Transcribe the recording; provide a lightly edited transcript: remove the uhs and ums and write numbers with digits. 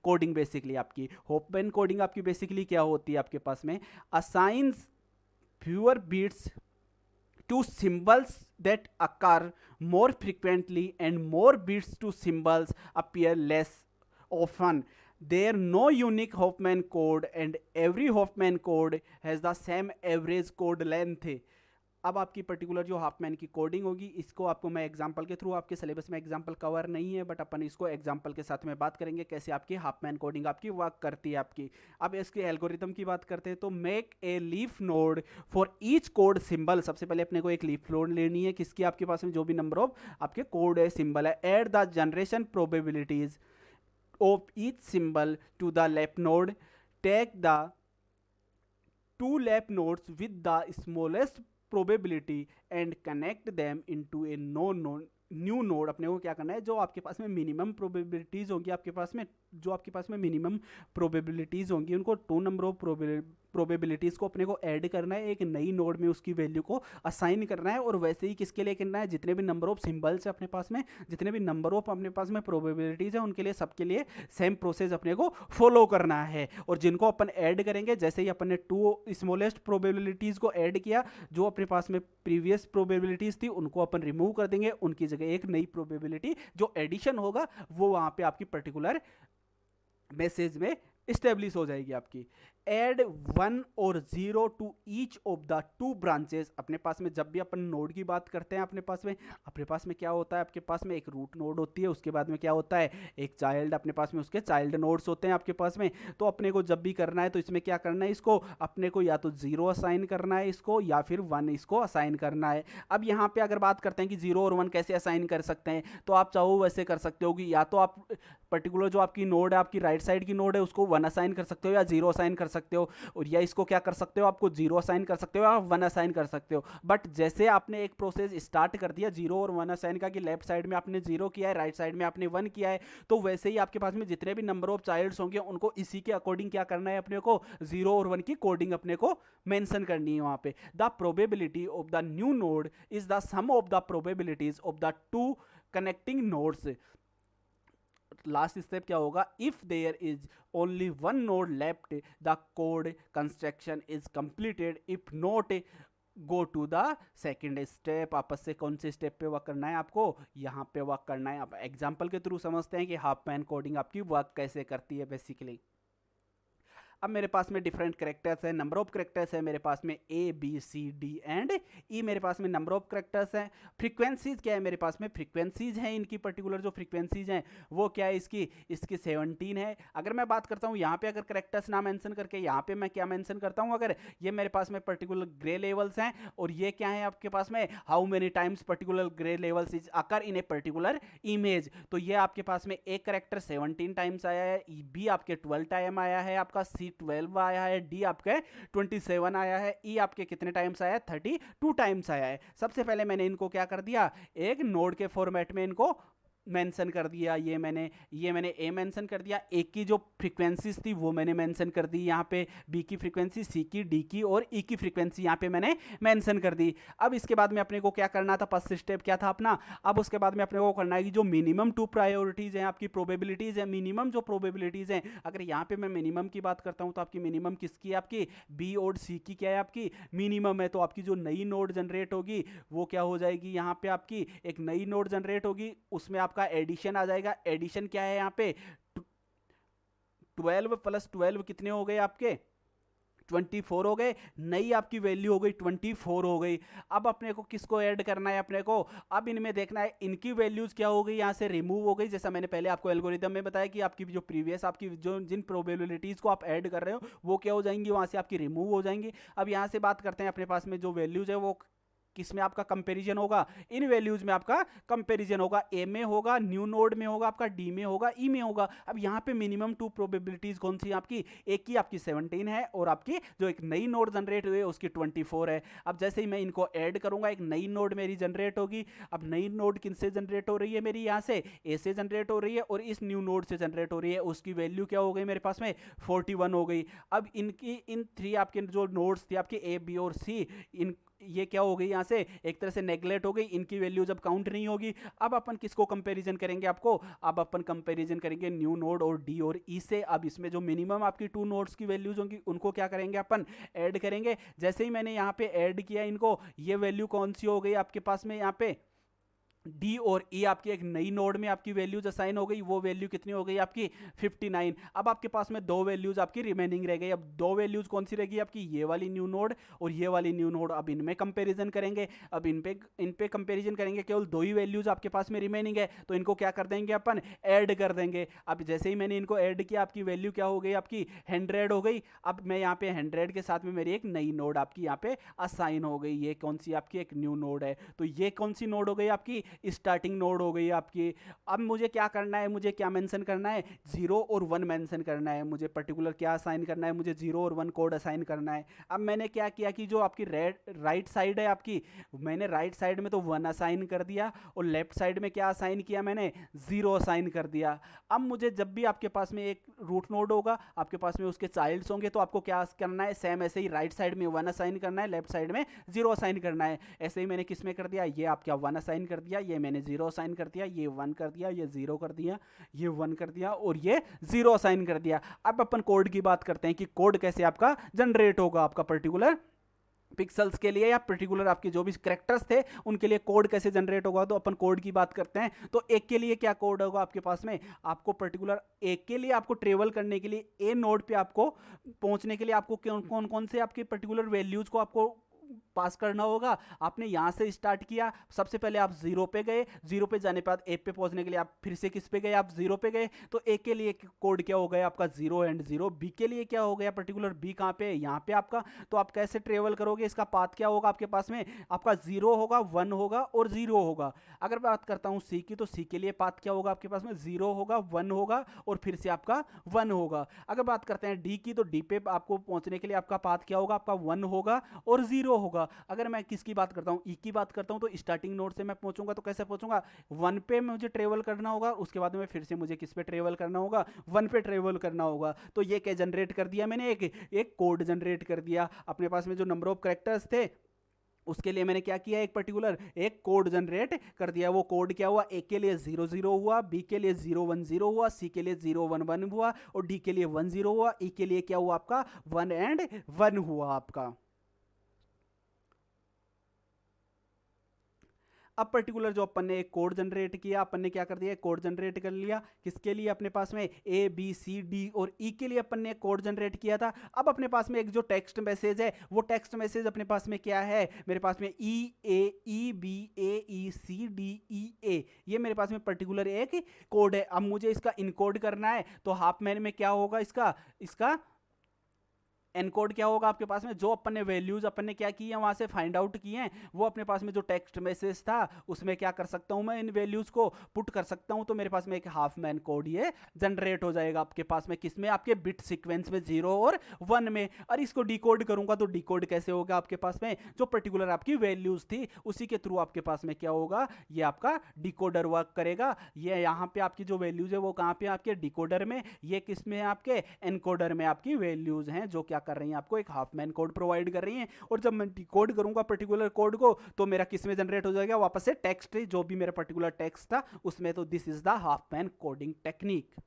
Coding basically आपकी Huffman coding आपकी basically क्या होती है आपके पास में, assigns fewer bits to symbols that occur more frequently and more bits to symbols appear less often. There no unique Hoffman code and every Hoffman code has the same average code length. अब आपकी particular जो Hopman की coding होगी, इसको आपको मैं example के through, आपके सिलेबस में एग्जांपल कवर नहीं है बट अपन इसको एग्जांपल के साथ में बात करेंगे कैसे आपकी हाफमैन कोडिंग आपकी वर्क करती है आपकी। अब इसके एल्गोरिथम की बात करते हैं तो make a leaf node for each code symbol. सबसे पहले अपने को एक लीफ नोड लेनी है किसकी, आपके पास में जो भी नंबर ऑफ आपके कोड है सिंबल है। Add the generation probabilities of each symbol to the left node, take the two left nodes with the smallest probability and connect them into a new node. अपने को क्या करना है, जो आपके पास में मिनिमम प्रोबेबिलिटीज होंगी आपके पास में, जो आपके पास में मिनिमम प्रोबेबिलिटीज होंगी उनको 2 नंबर ऑफ प्रोबेबिलिटीज को अपने को ऐड करना है, एक नई नोड में उसकी वैल्यू को असाइन करना है। और वैसे ही किसके लिए करना है, जितने भी नंबर ऑफ सिंबल्स है अपने पास में, जितने भी नंबर ऑफ अपने पास में प्रोबेबिलिटीज है उनके लिए सबके लिए सेम प्रोसेस अपने को फॉलो करना है। और जिनको अपन ऐड करेंगे, जैसे ही अपन ने 2 स्मॉलेस्ट प्रोबेबिलिटीज को ऐड किया, जो अपने पास में प्रीवियस प्रोबेबिलिटीज थी उनको अपन रिमूव कर देंगे, उनकी जगह एक नई प्रोबेबिलिटी जो एडिशन होगा वो वहां पे आपकी पर्टिकुलर मैसेज में स्टेब्लिश हो जाएगी आपकी। एड 1 और 0 to each of the 2 branches. अपने पास में जब भी अपन नोड की बात करते हैं अपने पास में क्या होता है, आपके पास में एक रूट नोड होती है, उसके बाद में क्या होता है एक चाइल्ड, अपने पास में उसके चाइल्ड नोड्स होते हैं आपके पास में। तो अपने को जब भी करना है तो इसमें क्या करना है, इसको अपने को या तो 0 असाइन करना है इसको, या फिर 1 इसको असाइन करना है। अब यहाँ पे अगर बात करते हैं कि 0 और 1 कैसे असाइन कर सकते हैं, तो आप चाहो वैसे कर सकते हो कि या तो आप पर्टिकुलर जो आपकी नोड है, आपकी राइट साइड की नोड है, उसको 1 असाइन कर सकते हो या 0 असाइन कर सकते हो, और या इसको क्या कर सकते हो, आपको 0 असाइन कर सकते हो या 1 असाइन कर सकते हो। बट जैसे आपने एक प्रोसेस स्टार्ट कर दिया 0 और 1 असाइन का, कि लेफ्ट साइड में आपने 0 किया है, राइट साइड में आपने 1 किया है, तो वैसे ही आपके पास में जितने भी नंबर ऑफ चाइल्ड्स होंगे उनको इसी के अकॉर्डिंग क्या करना है, अपने को 0 और 1 की कोडिंग अपने को मेंशन करनी है वहां पे। The probability of the new node is the sum of the probabilities of the 2 connecting nodes. Last step क्या होगा, if there is only 1 node left the code construction is completed, if not go to the second step. आपस से कौन से step पे work करना है, आपको यहाँ पे वर्क करना है। आप एग्जाम्पल के थ्रू समझते हैं कि हाफमैन कोडिंग आपकी वर्क कैसे करती है बेसिकली। अब मेरे पास में डिफरेंट करेक्टर्स है, नंबर ऑफ करेक्टर्स है मेरे पास में A B C D and E, मेरे पास में नंबर ऑफ करेक्टर्स हैं। फ्रीक्वेंसीज क्या है मेरे पास में, फ्रीक्वेंसीज हैं इनकी पर्टिकुलर जो फ्रीक्वेंसीज हैं वो क्या है, इसकी 17 है। अगर मैं बात करता हूँ यहाँ पे अगर करेक्टर्स ना मेंशन करके, यहाँ पे मैं क्या मेंशन करता हूँ, अगर ये मेरे पास में पर्टिकुलर ग्रे लेवल्स हैं, और ये क्या है आपके पास में how many times particular grey levels is occur in a particular image, तो ये आपके पास में एक करेक्टर 17 टाइम्स आया है, B आपके 12 टाइम आया है, आपका C 12 आया है, D आपके 27 आया है, E आपके कितने टाइम्स आया है, 32 टाइम्स आया है। सबसे पहले मैंने इनको क्या कर दिया, एक नोड के फॉर्मेट में इनको मेंशन कर दिया। ये मैंने ए मेंशन कर दिया, ए की जो फ्रीक्वेंसीज थी वो मैंने मेंशन कर दी यहाँ पे, बी की फ्रीक्वेंसी, सी की, डी की और ई की फ्रीक्वेंसी यहाँ पे मैंने मेंशन कर दी। अब इसके बाद में अपने को क्या करना था, फर्स्ट स्टेप क्या था अपना, अब उसके बाद में अपने को करना है कि जो मिनिमम 2 प्रायोरिटीज हैं आपकी प्रोबेबिलिटीज है, मिनिमम जो प्रोबेबिलिटीज हैं, अगर यहाँ पे मैं मिनिमम की बात करता हूँ तो आपकी मिनिमम किसकी है, आपकी बी और सी की क्या है, आपकी मिनिमम है। तो आपकी जो नई नोड जनरेट होगी वो क्या हो जाएगी, यहाँ पे आपकी एक नई नोड जनरेट होगी, उसमें आपका एडिशन आ जाएगा। एडिशन क्या है यहाँ पे, 12 + 12 कितने हो गए आपके, 24 हो गए, नई आपकी वैल्यू हो गई 24 हो गई। अब अपने को किसको ऐड करना है, अपने को अब इनमें देखना है इनकी वैल्यूज क्या हो गई, यहाँ से रिमूव हो गई। जैसा मैंने पहले आपको एल्गोरिथम में बताया कि आपकी जो प्रीवियस आपकी जो जिन प्रोबेबिलिटीज को आप ऐड कर रहे हो वो क्या हो जाएंगी, वहां से आपकी रिमूव हो जाएंगी। अब यहाँ से बात करते हैं अपने पास में जो वैल्यूज है वो किसमें आपका कंपैरिजन होगा, इन वैल्यूज में आपका कंपैरिजन होगा, ए में होगा, न्यू नोड में होगा, आपका डी में होगा, ई में होगा। अब यहाँ पे मिनिमम 2 प्रोबेबिलिटीज कौन सी आपकी, एक की आपकी 17 है और आपकी जो एक नई नोड जनरेट हुई है उसकी 24 है। अब जैसे ही मैं इनको ऐड करूंगा एक नई नोड मेरी जनरेट होगी। अब नई नोड किनसे जनरेट हो रही है, मेरी यहाँ से ए से जनरेट हो रही है और इस न्यू नोड से जनरेट हो रही है, उसकी वैल्यू क्या हो गई मेरे पास में 41 हो गई। अब इन 3 आपके जो नोड्स थे आपके ए बी और सी, इन ये क्या हो गई, यहाँ से एक तरह से नेगलेक्ट हो गई, इनकी वैल्यूज अब काउंट नहीं होगी। अब अपन किसको कंपैरिजन करेंगे आपको, अब अपन कंपैरिजन करेंगे न्यू नोड और डी और ई से। अब इसमें जो मिनिमम आपकी 2 नोड्स की वैल्यूज होंगी उनको क्या करेंगे अपन, ऐड करेंगे। जैसे ही मैंने यहाँ पे ऐड किया इनको, ये वैल्यू कौन सी हो गई आपके पास में, यहाँ पे डी और ई आपकी एक नई नोड में आपकी वैल्यूज असाइन हो गई। वो वैल्यू कितनी हो गई आपकी 59। अब आपके पास में 2 वैल्यूज आपकी रिमेनिंग रह गई। अब 2 वैल्यूज कौन सी रहेगी आपकी, ये वाली न्यू नोड और ये वाली न्यू नोड। अब इनमें कंपैरिजन करेंगे। अब इन पे कंपैरिजन करेंगे, केवल 2 ही वैल्यूज आपके पास में रिमेनिंग है, तो इनको क्या कर देंगे अपन, ऐड कर देंगे। अब जैसे ही मैंने इनको ऐड किया, आपकी वैल्यू क्या हो गई आपकी 100 हो गई। अब मैं यहाँ पे 100 के साथ में मेरी एक नई नोड आपकी यहाँ पे असाइन हो गई। ये कौन सी आपकी एक न्यू नोड है, तो ये कौन सी नोड हो गई आपकी, स्टार्टिंग नोड हो गई आपकी। अब मुझे क्या करना है, मुझे क्या मेंशन करना है, 0 और 1 मेंशन करना है। मुझे पर्टिकुलर क्या असाइन करना है, मुझे 0 और 1 कोड असाइन करना है। अब मैंने क्या किया कि जो आपकी राइट साइड है आपकी, मैंने राइट साइड में तो 1 असाइन कर दिया और लेफ्ट साइड में क्या असाइन किया मैंने, 0 असाइन कर दिया। अब मुझे जब भी आपके पास में एक रूट नोड होगा, आपके पास में उसके चाइल्ड्स होंगे, तो आपको क्या करना है, सेम ऐसे ही राइट साइड में 1 असाइन करना है, लेफ्ट साइड में 0 असाइन करना है। ऐसे ही मैंने किस में कर दिया, ये आपका 1 असाइन कर दिया, ये मैंने 0 असाइन कर दिया, ये 1 कर दिया, ये 0 कर दिया, ये 1 कर दिया और ये 0 असाइन कर दिया। अब अपन कोड की बात करते हैं कि कोड कैसे आपका जनरेट होगा, आपका पर्टिकुलर पिक्सल्स के लिए या पर्टिकुलर आपके जो भी कैरेक्टर्स थे उनके लिए कोड कैसे जनरेट होगा। तो अपन कोड की बात करते हैं। तो एक के लिए क्या कोड होगा आपके पास में, आपको पर्टिकुलर एक के लिए आपको ट्रेवल करने के लिए, ए नोड पे आपको पहुंचने के लिए आपको कौन कौन से आपके पर्टिकुलर वैल्यूज को आपको पास करना होगा। आपने यहां से स्टार्ट किया, सबसे पहले आप 0 पे गए, 0 पे जाने के बाद ए पे पहुंचने के लिए आप फिर से किस पे गए, आप 0 पे गए। तो ए के लिए कोड क्या हो गया आपका 0 एंड 0। बी के लिए क्या हो गया, पर्टिकुलर बी कहां पे है, यहां पे आपका। तो आप कैसे ट्रेवल करोगे, इसका पाथ क्या होगा आपके पास में, आपका 0 होगा, 1 होगा और 0 होगा। अगर बात करता हूं सी की, तो सी के लिए पाथ क्या होगा आपके पास में, 0 होगा, 1 होगा और फिर से आपका 1 होगा। अगर बात करते हैं डी की, तो डी पे आपको पहुंचने के लिए आपका पाथ क्या होगा, आपका 1 होगा और 0 होगा। अगर मैं किसकी बात करता हूं, ई की बात करता हूं, तो स्टार्टिंग नोड से मैं पहुंचूंगा, तो कैसे पहुंचूंगा, 1 पे मुझे ट्रेवल करना होगा, उसके बाद में फिर से मुझे किस पे ट्रेवल करना होगा, 1 पे ट्रेवल करना होगा। तो ये क्या जनरेट कर दिया मैंने, एक कोड जनरेट कर दिया। अपने पास में जो नंबर ऑफ कैरेक्टर्स थे उसके लिए मैंने क्या किया, एक पर्टिकुलर एक कोड जनरेट कर दिया। वो कोड क्या हुआ, ए के लिए 0 0 हुआ, बी के लिए 0 1 0 हुआ, सी के लिए 0 1 1 हुआ और डी के लिए 1 0 हुआ, ई के लिए क्या हुआ आपका 1 एंड 1 हुआ आपका। अब पर्टिकुलर जो अपन ने एक कोड जनरेट किया, अपन ने क्या कर दिया, कोड जनरेट कर लिया। किसके लिए, अपने पास में ए बी सी डी और ई के लिए अपन ने एक कोड जनरेट किया था। अब अपने पास में एक जो टेक्स्ट मैसेज है, वो टेक्स्ट मैसेज अपने पास में क्या है, मेरे पास में ई ए ई बी ए ई सी डी ई ए, ये मेरे पास में पर्टिकुलर एक कोड है। अब मुझे इसका इनकोड करना है, तो हाफ मैन में क्या होगा, इसका इसका एनकोड क्या होगा आपके पास में, जो अपन ने वैल्यूज अपन ने क्या की है वहां से फाइंड आउट किए हैं, वो अपने पास में जो टेक्स्ट मैसेज था उसमें क्या कर सकता हूं मैं, इन वैल्यूज को पुट कर सकता हूं। तो मेरे पास में एक हाफ मैन कोड ये जनरेट हो जाएगा आपके पास में, किसमें, आपके बिट सीक्वेंस में 0 और 1 में। और इसको डिकोड करूंगा, तो डिकोड कैसे होगा आपके पास में, जो पर्टिकुलर आपकी वैल्यूज थी उसी के थ्रू आपके पास में क्या होगा, ये आपका डिकोडर वर्क करेगा। ये यहाँ पे आपकी जो वैल्यूज है वो कहाँ पे, आपके डिकोडर में, ये किस में है, आपके एनकोडर में आपकी वैल्यूज हैं, जो क्या कर रही हैं, आपको एक हाफ मैन कोड प्रोवाइड कर रही हैं। और जब मैं डिकोड करूंगा पर्टिकुलर कोड को, तो मेरा किस में जनरेट हो जाएगा, वापस से टेक्स्ट, जो भी मेरा पर्टिकुलर टेक्स्ट था उसमें। तो this is the half man coding technique.